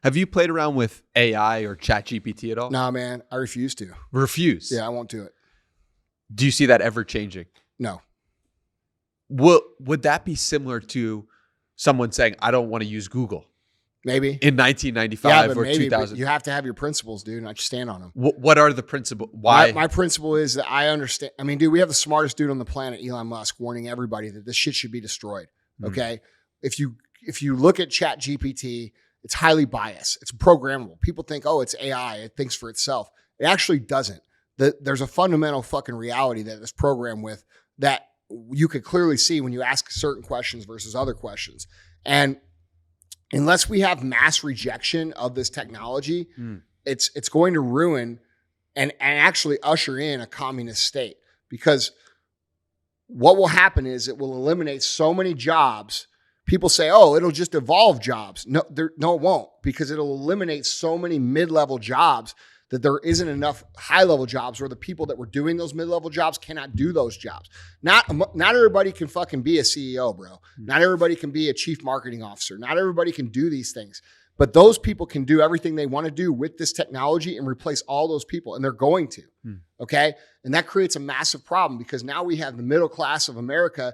Have you played around with AI or ChatGPT at all? Nah, man, I refuse to. Refuse? Yeah, I won't do it. Do you see that ever changing? No. Would that be similar to someone saying, I don't want to use Google? Maybe. In 1995 or maybe, 2000? But you have to have your principles, dude, and I just stand on them. What are the principles? Why? My principle is that I understand. I mean, dude, we have the smartest dude on the planet, Elon Musk, warning everybody that this shit should be destroyed. Okay? If you look at ChatGPT, it's highly biased. It's programmable. People think, oh, it's AI. It thinks for itself. It actually doesn't. There's a fundamental fucking reality that it's programmed with that you could clearly see when you ask certain questions versus other questions. And unless we have mass rejection of this technology, it's going to ruin and actually usher in a communist state. Because what will happen is it will eliminate so many jobs. People say, oh, it'll just evolve jobs. No, it won't, because it'll eliminate so many mid-level jobs that there isn't enough high-level jobs, or the people that were doing those mid-level jobs cannot do those jobs. Not everybody can fucking be a CEO, bro. Not everybody can be a chief marketing officer. Not everybody can do these things. But those people can do everything they want to do with this technology and replace all those people, and they're going to, okay? And that creates a massive problem, because now we have the middle class of America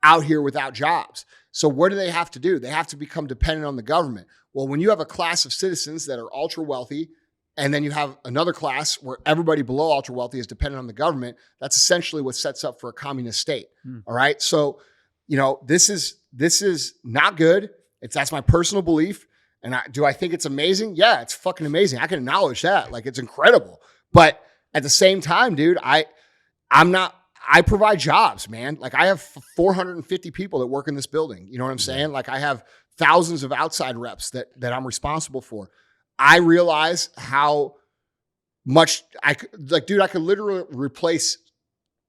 out here without jobs. So what do they have to do? They have to become dependent on the government. Well, when you have a class of citizens that are ultra wealthy, and then you have another class where everybody below ultra wealthy is dependent on the government, that's essentially what sets up for a communist state. All right. So, this is not good. That's my personal belief. And do I think it's amazing? Yeah, it's fucking amazing. I can acknowledge that. Like, it's incredible. But at the same time, dude, I provide jobs, man. Like, I have 450 people that work in this building. You know what I'm saying? Like, I have thousands of outside reps that I'm responsible for. I realize how much I could literally replace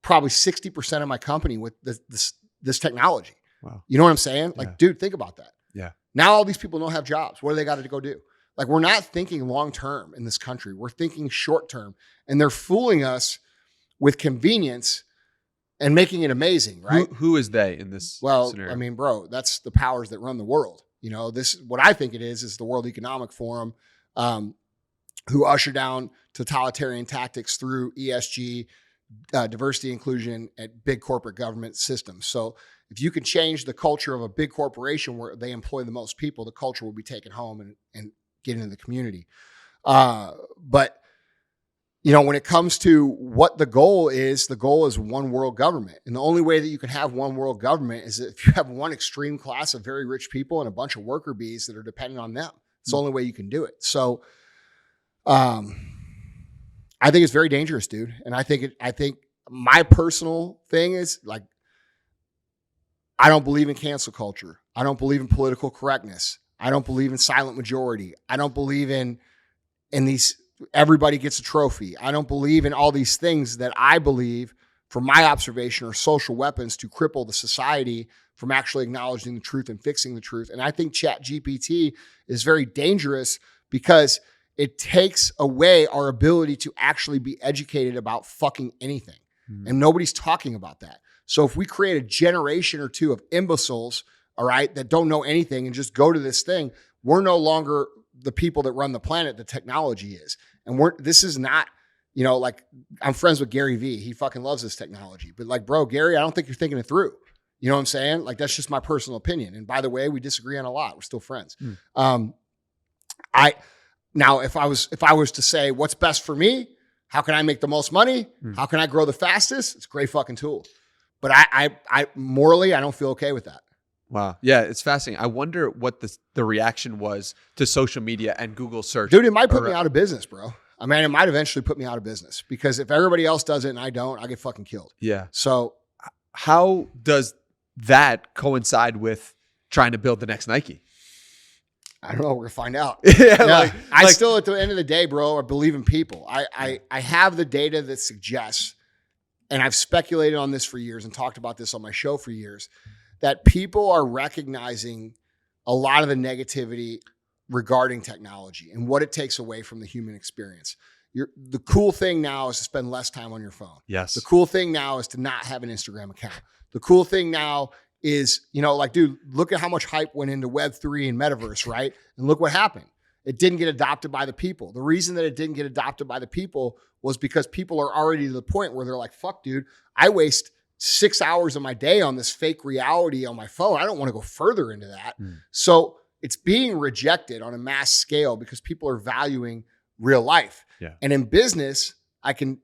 probably 60% of my company with this technology. Wow. You know what I'm saying? Like, dude, think about that. Yeah. Now all these people don't have jobs. What do they got to go do? Like, we're not thinking long-term in this country. We're thinking short-term, and they're fooling us with convenience and making it amazing, right? Who is they in this scenario? I mean, bro, that's the powers that run the world. What I think it is the World Economic Forum, who usher down totalitarian tactics through ESG, diversity, inclusion, at big corporate government systems. So if you can change the culture of a big corporation where they employ the most people, the culture will be taken home and get into the community. But when it comes to what the goal is one world government. And the only way that you can have one world government is if you have one extreme class of very rich people and a bunch of worker bees that are dependent on them. It's the only way you can do it. So I think it's very dangerous, dude. And I think my personal thing is, like, I don't believe in cancel culture. I don't believe in political correctness. I don't believe in silent majority. I don't believe in these everybody gets a trophy. I don't believe in all these things that I believe, from my observation, are social weapons to cripple the society from actually acknowledging the truth and fixing the truth. And I think ChatGPT is very dangerous because it takes away our ability to actually be educated about fucking anything. And nobody's talking about that. So if we create a generation or two of imbeciles, all right, that don't know anything and just go to this thing, we're no longer the people that run the planet. The technology is. And this is not, like, I'm friends with Gary Vee. He fucking loves this technology. But, like, bro, Gary, I don't think you're thinking it through. You know what I'm saying? Like, that's just my personal opinion. And by the way, we disagree on a lot. We're still friends. Now, if I was to say what's best for me, how can I make the most money? How can I grow the fastest? It's a great fucking tool. But I morally, I don't feel okay with that. Wow. Yeah, it's fascinating. I wonder what the reaction was to social media and Google search. Dude, it might put me out of business, bro. I mean, it might eventually put me out of business, because if everybody else does it and I don't, I get fucking killed. Yeah. So how does that coincide with trying to build the next Nike? I don't know. We're going to find out. Yeah, I still, at the end of the day, bro, I believe in people. I have the data that suggests, and I've speculated on this for years and talked about this on my show for years, that people are recognizing a lot of the negativity regarding technology and what it takes away from the human experience. The cool thing now is to spend less time on your phone. Yes. The cool thing now is to not have an Instagram account. The cool thing now is, like, dude, look at how much hype went into Web3 and Metaverse, right? And look what happened. it didn't get adopted by the people. The reason that it didn't get adopted by the people was because people are already to the point where they're like, fuck, dude, I waste 6 hours of my day on this fake reality on my phone. I don't want to go further into that. So it's being rejected on a mass scale because people are valuing real life. Yeah. And in business, I could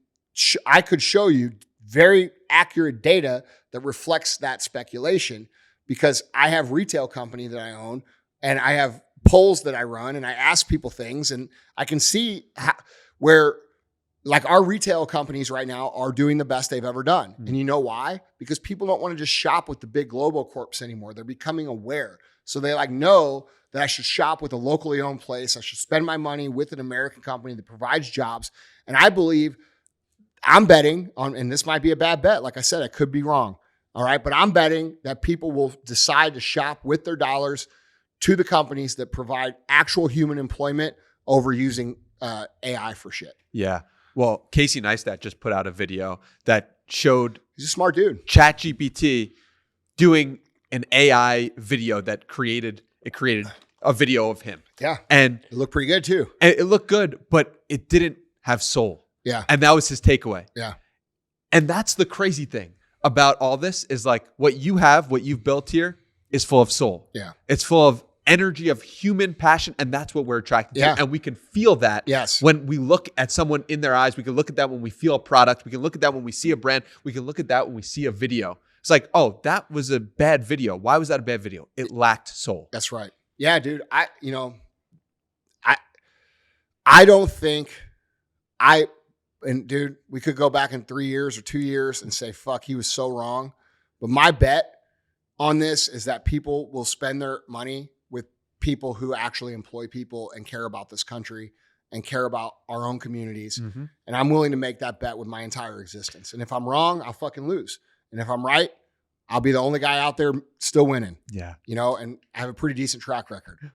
show you very accurate data that reflects that speculation, because I have retail company that I own and I have polls that I run and I ask people things, and I can see where like our retail companies right now are doing the best they've ever done. And you know why? Because people don't want to just shop with the big global corps anymore. They're becoming aware. So they like know that I should shop with a locally owned place. I should spend my money with an American company that provides jobs. And I believe, I'm betting on, and this might be a bad bet. Like I said, I could be wrong. All right. But I'm betting that people will decide to shop with their dollars to the companies that provide actual human employment over using AI for shit. Yeah. Well, Casey Neistat just put out a video that showed He's a smart dude. ChatGPT doing an AI video that created a video of him. Yeah. And It looked pretty good too. it looked good, but it didn't have soul. Yeah. And that was his takeaway. Yeah. And that's the crazy thing about all this is like what you've built here is full of soul. Yeah. It's full of energy, of human passion, and that's what we're attracted to. And we can feel that when we look at someone in their eyes. We can look at that when we feel a product. We can look at that when we see a brand. We can look at that when we see a video. It's like, oh, that was a bad video. Why was that a bad video? It lacked soul. That's right. Yeah, dude. I don't think and dude, we could go back in 3 years or 2 years and say, fuck, he was so wrong. But my bet on this is that people will spend their money with people who actually employ people and care about this country and care about our own communities. Mm-hmm. And I'm willing to make that bet with my entire existence. And if I'm wrong, I'll fucking lose. And if I'm right, I'll be the only guy out there still winning. Yeah. And I have a pretty decent track record.